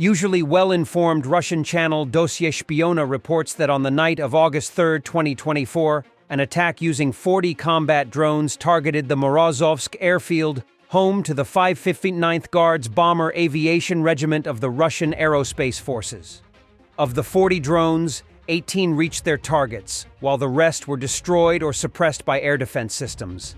Usually well-informed Russian channel Dossier Shpiona reports that on the night of August 3, 2024, an attack using 40 combat drones targeted the Morozovsk airfield, home to the 559th Guards Bomber Aviation Regiment of the Russian Aerospace Forces. Of the 40 drones, 18 reached their targets, while the rest were destroyed or suppressed by air defense systems.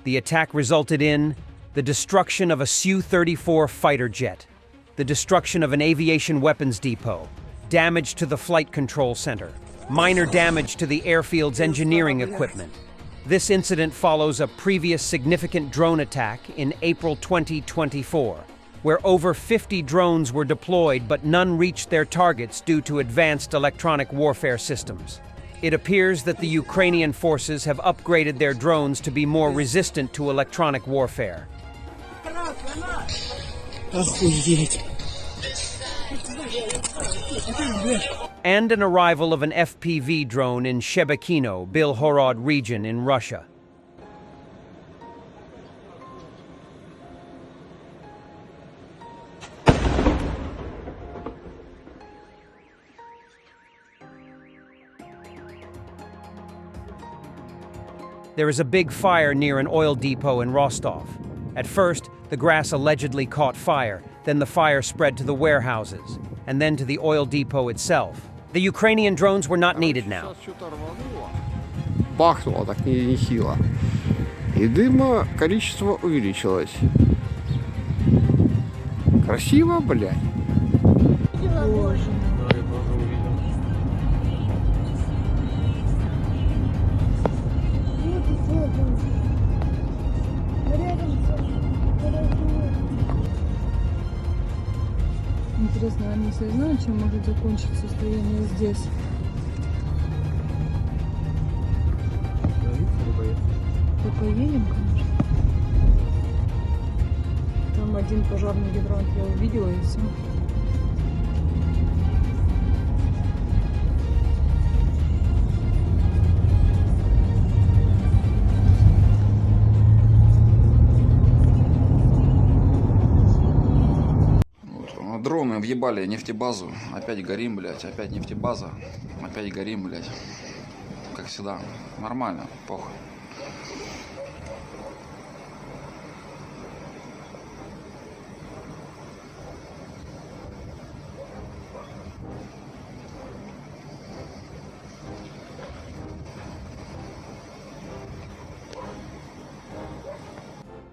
The attack resulted in the destruction of a SU-34 fighter jet, the destruction of an aviation weapons depot, damage to the flight control center, minor damage to the airfield's engineering equipment. This incident follows a previous significant drone attack in April 2024, where over 50 drones were deployed but none reached their targets due to advanced electronic warfare systems. It appears that the Ukrainian forces have upgraded their drones to be more resistant to electronic warfare. And an arrival of an FPV drone in Shebekino, Bilhorod region in Russia. There is a big fire near an oil depot in Rostov. At first, the grass allegedly caught fire, then the fire spread to the warehouses, and then to the oil depot itself. The Ukrainian drones were not needed now. Бахнуло так нехило. И дыма количество увеличилось. Красиво, блядь. Интересно, они все знают, чем может закончиться состояние здесь? Поедем, конечно. Там один пожарный гидрант я увидела, и все. Дроны въебали нефтебазу, опять горим, блядь, опять нефтебаза, опять горим, блядь, как всегда, нормально, похуй.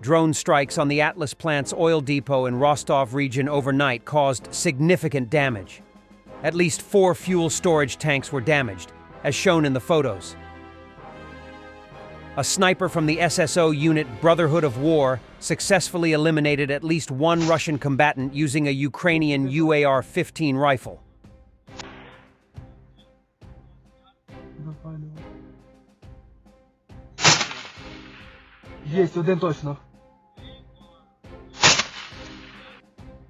Drone strikes on the Atlas plant's oil depot in Rostov region overnight caused significant damage. At least 4 fuel storage tanks were damaged, as shown in the photos. A sniper from the SSO unit Brotherhood of War successfully eliminated at least 1 Russian combatant using a Ukrainian UAR-15 rifle. Есть один точно.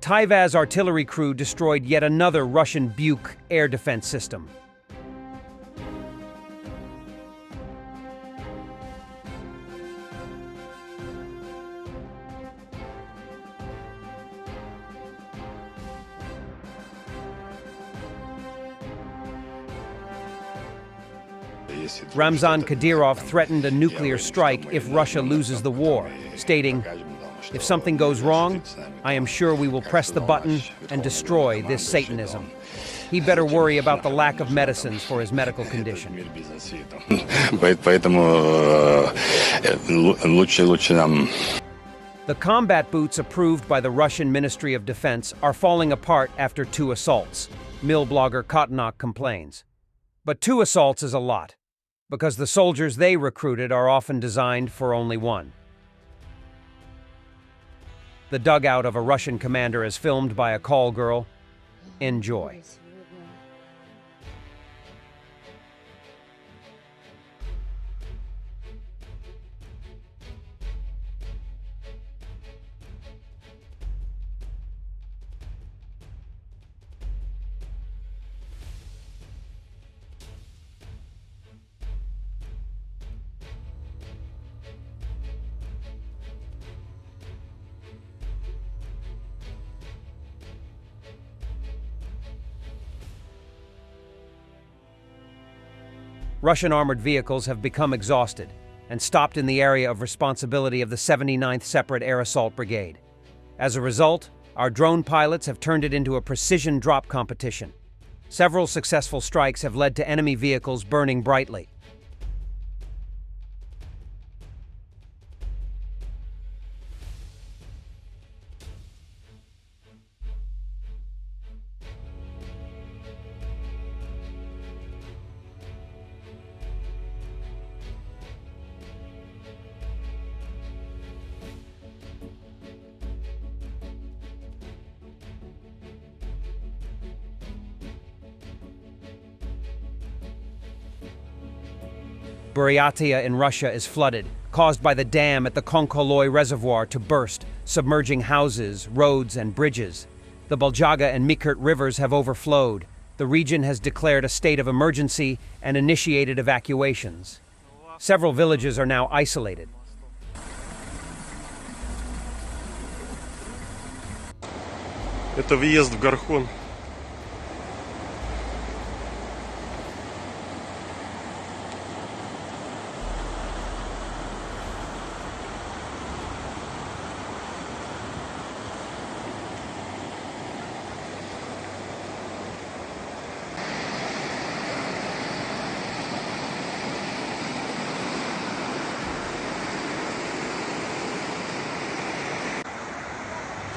Tyvaz artillery crew destroyed yet another Russian Buk air defense system. Ramzan Kadyrov threatened a nuclear strike if Russia loses the war, stating, "If something goes wrong, I am sure we will press the button and destroy this Satanism." He better worry about the lack of medicines for his medical condition. The combat boots approved by the Russian Ministry of Defense are falling apart after 2 assaults, mill blogger Kotinok complains. But 2 assaults is a lot, because the soldiers they recruited are often designed for only 1. The dugout of a Russian commander is filmed by a call girl. Enjoy. Russian armored vehicles have become exhausted and stopped in the area of responsibility of the 79th Separate Air Assault Brigade. As a result, our drone pilots have turned it into a precision drop competition. Several successful strikes have led to enemy vehicles burning brightly. Buryatia in Russia is flooded, caused by the dam at the Konkoloy Reservoir to burst, submerging houses, roads, and bridges. The Boljaga and Mikert rivers have overflowed. The region has declared a state of emergency and initiated evacuations. Several villages are now isolated. Это въезд в Гархон.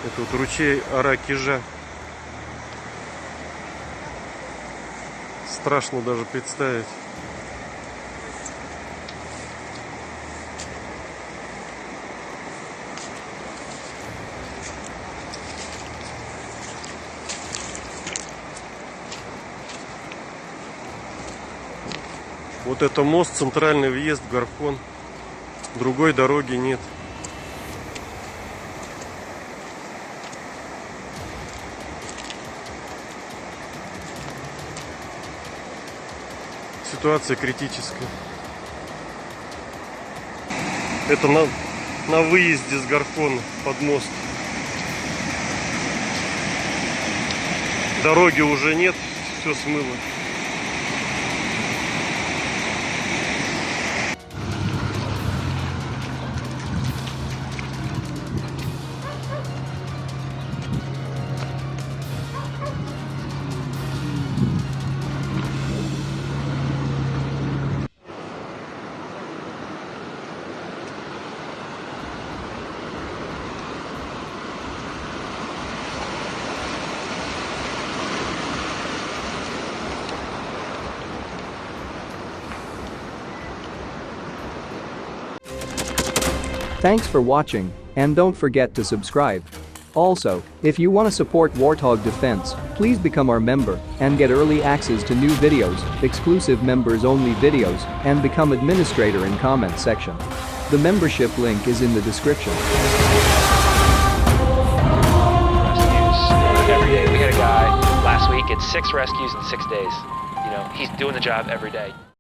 Это вот ручей Аракижа. Страшно даже представить. Вот это мост, центральный въезд в Гархон. Другой дороги нет. Ситуация критическая. Это на выезде с Гархона под мост. Дороги уже нет, все смыло. Thanks for watching, and don't forget to subscribe. Also, if you want to support Warthog Defense, please become our member and get early access to new videos, exclusive members-only videos, and become administrator in comment section. The membership link is in the description. Rescues every day. We had a guy last week at 6 rescues in 6 days. You know, he's doing the job every day.